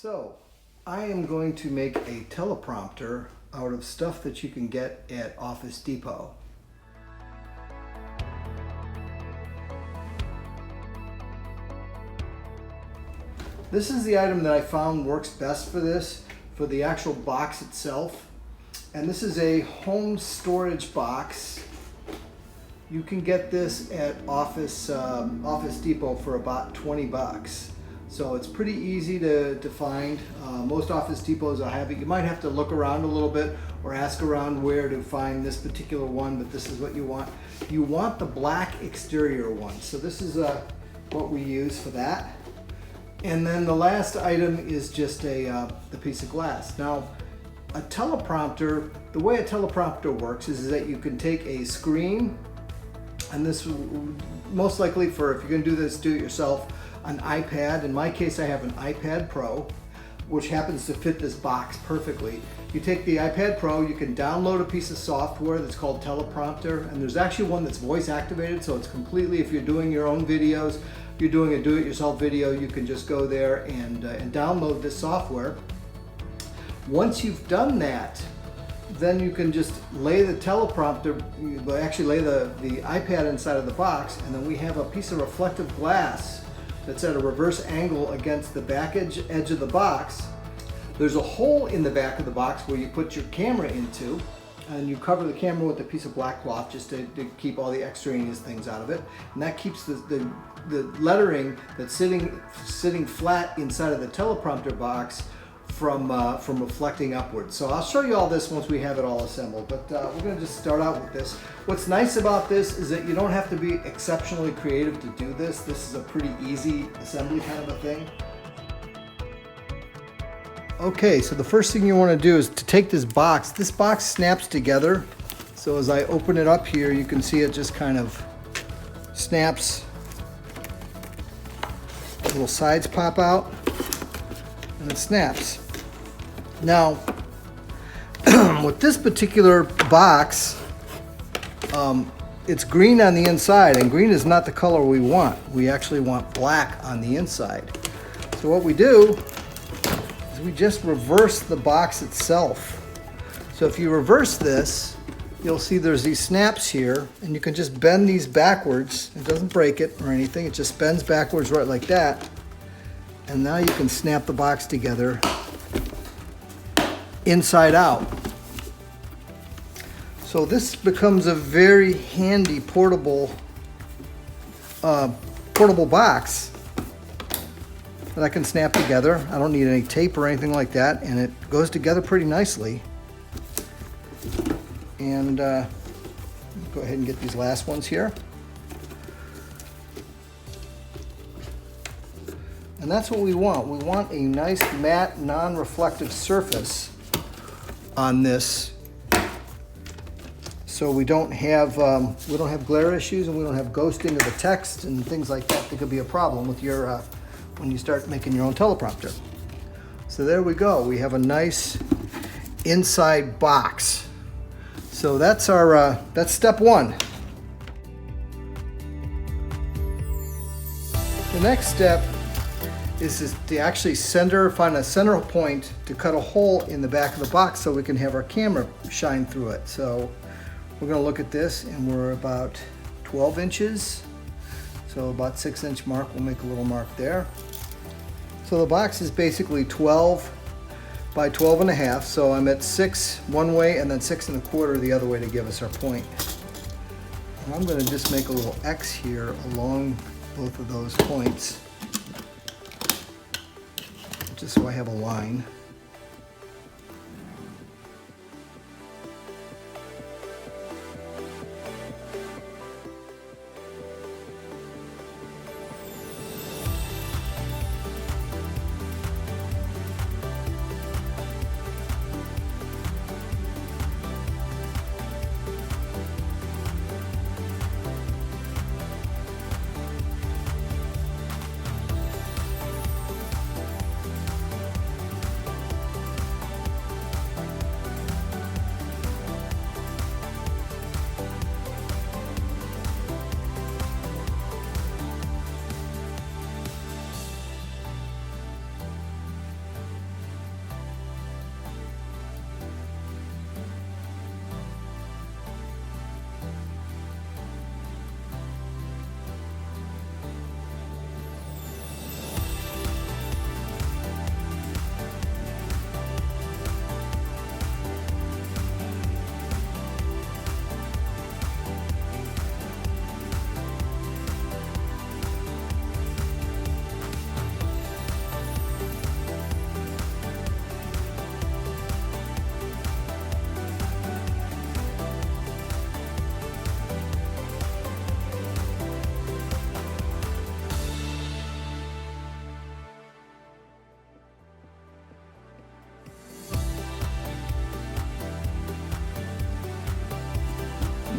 So, I am going to make a teleprompter out of stuff that you can get at Office Depot. This is the item that I found works best for this, for the actual box itself. And this is a home storage box. You can get this at Office Depot for about 20 bucks. So it's pretty easy to find. Most Office Depots will have it. You might have to look around a little bit or ask around where to find this particular one, but this is what you want. You want the black exterior one. So this is what we use for that. And then the last item is just the piece of glass. Now, a teleprompter, the way a teleprompter works is that you can take a screen, and this most likely for, if you're gonna do this, do it yourself, an iPad. In my case, I have an iPad Pro, which happens to fit this box perfectly. You take the iPad Pro, you can download a piece of software that's called Teleprompter, and there's actually one that's voice activated, so it's completely, if you're doing your own videos, you're doing a do-it-yourself video, you can just go there and download this software. Once you've done that, then you can just lay the teleprompter, actually lay the iPad inside of the box, and then we have a piece of reflective glass that's at a reverse angle against the back edge of the box. There's a hole in the back of the box where you put your camera into, and you cover the camera with a piece of black cloth just to keep all the extraneous things out of it. And that keeps the lettering that's sitting flat inside of the teleprompter box from reflecting upwards. So I'll show you all this once we have it all assembled, but we're going to just start out with this. What's nice about this is that you don't have to be exceptionally creative to do this. This is a pretty easy assembly kind of a thing. Okay, so the first thing you want to do is to take this box. This box snaps together. So as I open it up here, you can see it just kind of snaps. Little sides pop out and it snaps. Now, with this particular box, it's green on the inside, and green is not the color we want. We actually want black on the inside. So what we do is we just reverse the box itself. So if you reverse this, you'll see there's these snaps here, and you can just bend these backwards. It doesn't break it or anything. It just bends backwards right like that. And now you can snap the box together inside out. So this becomes a very handy portable box that I can snap together. I don't need any tape or anything like that, and it goes together pretty nicely. And go ahead and get these last ones here. And that's what we want. We want a nice matte, non-reflective surface on this, so we don't have glare issues, and we don't have ghosting of the text and things like that. That could be a problem with your when you start making your own teleprompter. So there we go. We have a nice inside box. So that's our that's step one. The next step is to actually find a center point to cut a hole in the back of the box so we can have our camera shine through it. So we're going to look at this, and we're about 12 inches. So about 6-inch mark, we'll make a little mark there. So the box is basically 12 by 12 and a half. So I'm at 6 one way and then 6 1/4 the other way to give us our point. And I'm going to just make a little X here along both of those points, just so I have a line.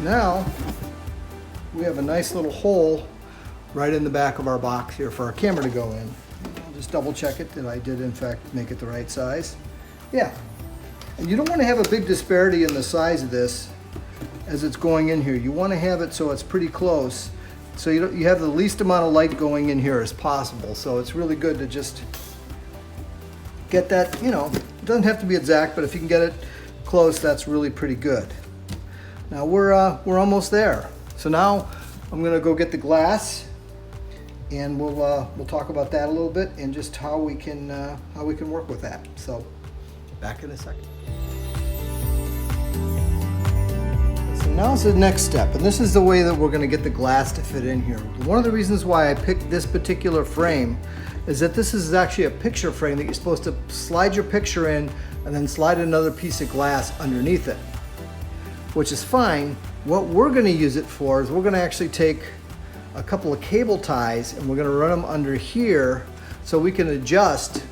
now we have a nice little hole right in the back of our box here for our camera to go in. I'll just double check it that I did in fact make it the right size. Yeah. And you don't want to have a big disparity in the size of this as it's going in here. You want to have it so it's pretty close, so you have the least amount of light going in here as possible. So it's really good to just get that, you know, it doesn't have to be exact, but if you can get it close, that's really pretty good. Now we're almost there. So now I'm gonna go get the glass, and we'll talk about that a little bit and just how we can work with that. So back in a second. So now's the next step, and this is the way that we're gonna get the glass to fit in here. One of the reasons why I picked this particular frame is that this is actually a picture frame that you're supposed to slide your picture in and then slide another piece of glass underneath it, which is fine. What we're gonna use it for is we're gonna actually take a couple of cable ties and we're gonna run them under here so we can adjust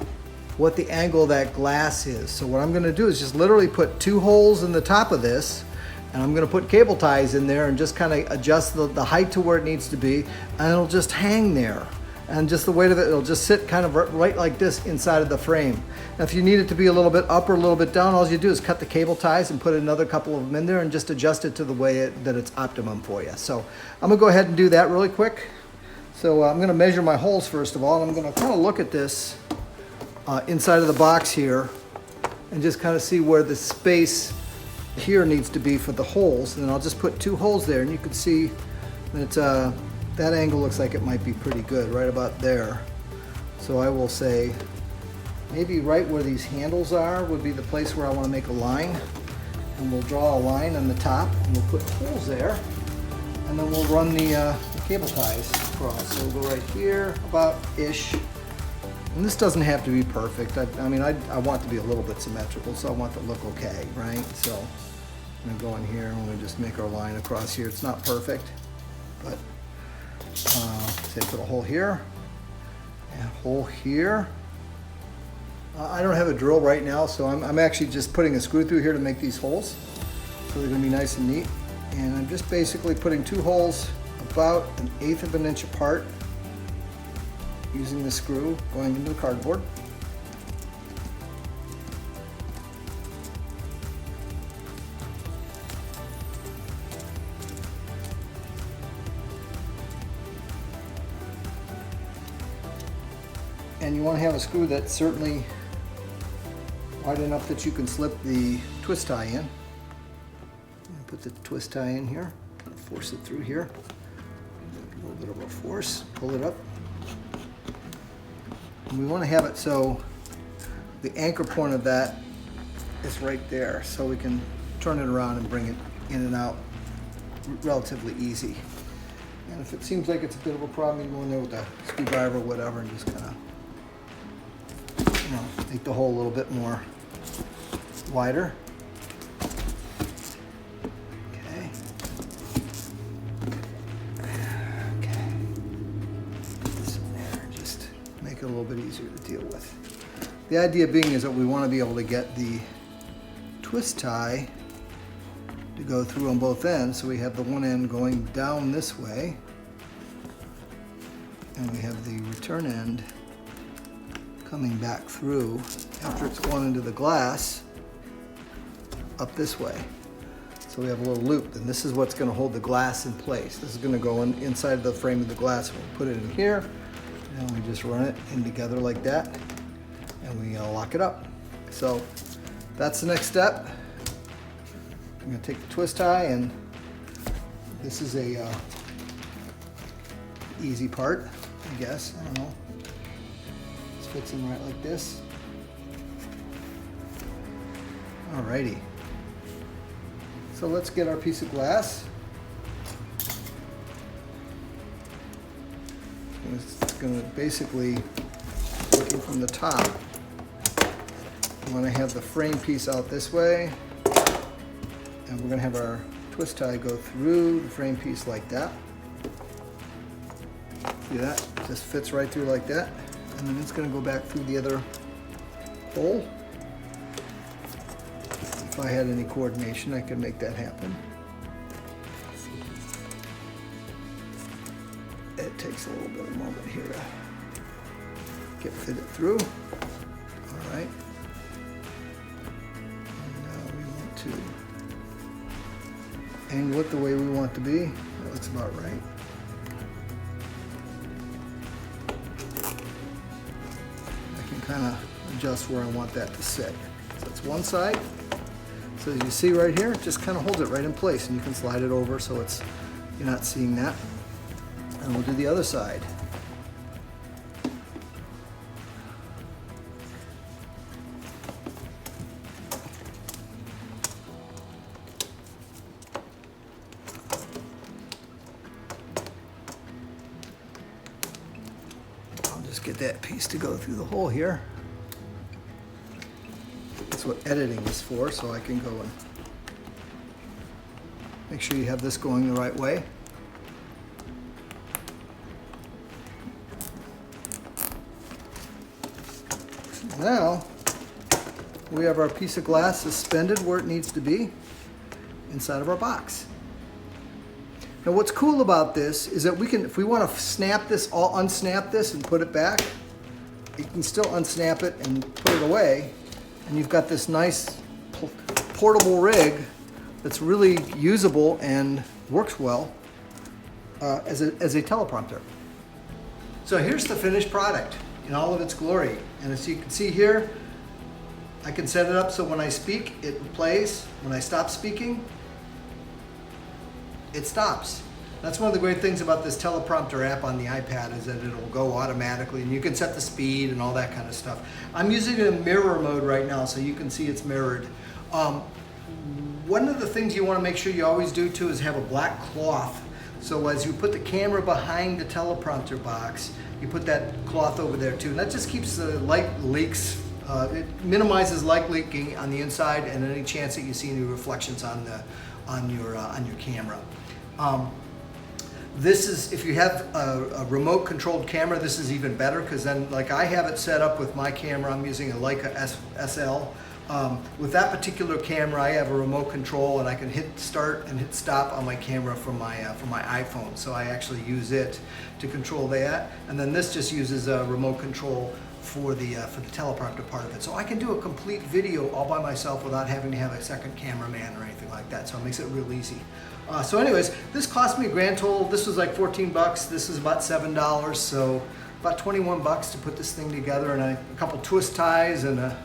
what the angle of that glass is. So what I'm gonna do is just literally put 2 holes in the top of this, and I'm gonna put cable ties in there and just kind of adjust the height to where it needs to be, and it'll just hang there. And just the weight of it, it'll just sit kind of right like this inside of the frame. Now if you need it to be a little bit up or a little bit down, all you do is cut the cable ties and put another couple of them in there and just adjust it to the way that it's optimum for you. So I'm gonna go ahead and do that really quick. So I'm gonna measure my holes first of all, and I'm gonna kind of look at this inside of the box here and just kind of see where the space here needs to be for the holes. And then I'll just put 2 holes there, and you can see that that angle looks like it might be pretty good, right about there. So I will say maybe right where these handles are would be the place where I want to make a line. And we'll draw a line on the top, and we'll put holes there. And then we'll run the cable ties across. So we'll go right here, about-ish. And this doesn't have to be perfect. I mean, I want it to be a little bit symmetrical, so I want it to look okay, right? So I'm gonna go in here, and we're gonna just make our line across here. It's not perfect, but say put a hole here and a hole here. I don't have a drill right now, so I'm actually just putting a screw through here to make these holes. So they're gonna be nice and neat. And I'm just basically putting 2 holes about 1/8 of an inch apart using the screw going into the cardboard. And you want to have a screw that's certainly wide enough that you can slip the twist tie in. Put the twist tie in here, force it through here. A little bit of a force, pull it up. And we want to have it so the anchor point of that is right there, so we can turn it around and bring it in and out relatively easy. And if it seems like it's a bit of a problem, you go in there with a screwdriver or whatever and just kind of, you know, make the hole a little bit more wider. Okay. Okay. Put this in there and just make it a little bit easier to deal with. The idea being is that we want to be able to get the twist tie to go through on both ends, so we have the one end going down this way, and we have the return end coming back through after it's gone into the glass up this way. So we have a little loop, and this is what's going to hold the glass in place. This is going to go inside the frame of the glass. We'll put it in here, and we just run it in together like that, and we lock it up. So that's the next step. I'm going to take the twist tie, and this is a easy part, I guess. I don't know. This fits in right like this. Alrighty. So let's get our piece of glass. It's going to basically, looking from the top, I'm going to have the frame piece out this way. And we're going to have our twist tie go through the frame piece like that. See that? It just fits right through like that. And then it's going to go back through the other hole. If I had any coordination, I could make that happen. it takes a little bit of a moment here to get fitted through. All right. And now we want to angle it the way we want it to be. That looks about right. I can kind of adjust where I want that to sit. So it's one side. So as you see right here, it just kind of holds it right in place, and you can slide it over so it's you're not seeing that. And we'll do the other side. I'll just get that piece to go through the hole here. That's what editing is for, so I can go and make sure you have this going the right way. Now, we have our piece of glass suspended where it needs to be inside of our box. Now what's cool about this is that we can, if we want to snap this, unsnap this and put it back, you can still unsnap it and put it away, and you've got this nice portable rig that's really usable and works well as a teleprompter. So here's the finished product in all of its glory. And as you can see here, I can set it up so when I speak, it plays. When I stop speaking, it stops. That's one of the great things about this teleprompter app on the iPad, is that it'll go automatically, and you can set the speed and all that kind of stuff. I'm using it in mirror mode right now, so you can see it's mirrored. One of the things you want to make sure you always do too is have a black cloth. So as you put the camera behind the teleprompter box, you put that cloth over there too. And that just keeps the light leaks, it minimizes light leaking on the inside and any chance that you see any reflections on your camera. This is, if you have a remote controlled camera, this is even better, because then, like I have it set up with my camera, I'm using a Leica SL. With that particular camera, I have a remote control, and I can hit start and hit stop on my camera from my iPhone. So I actually use it to control that, and then this just uses a remote control for the teleprompter part of it. So I can do a complete video all by myself without having to have a second cameraman or anything like that. So it makes it real easy. So anyways, this cost me a grand total. This was like 14 bucks. This is about $7. So about 21 bucks to put this thing together, and a couple twist ties and a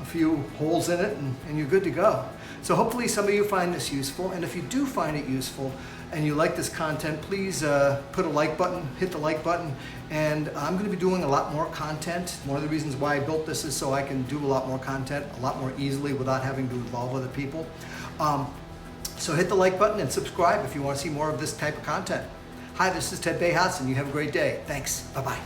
few holes in it, and you're good to go. So hopefully some of you find this useful, and if you do find it useful and you like this content, please put a like button, hit the like button, and I'm going to be doing a lot more content. One of the reasons why I built this is so I can do a lot more content a lot more easily without having to involve other people. So hit the like button and subscribe if you want to see more of this type of content. Hi, this is Ted Bayhouse, and you have a great day. Thanks. Bye-bye.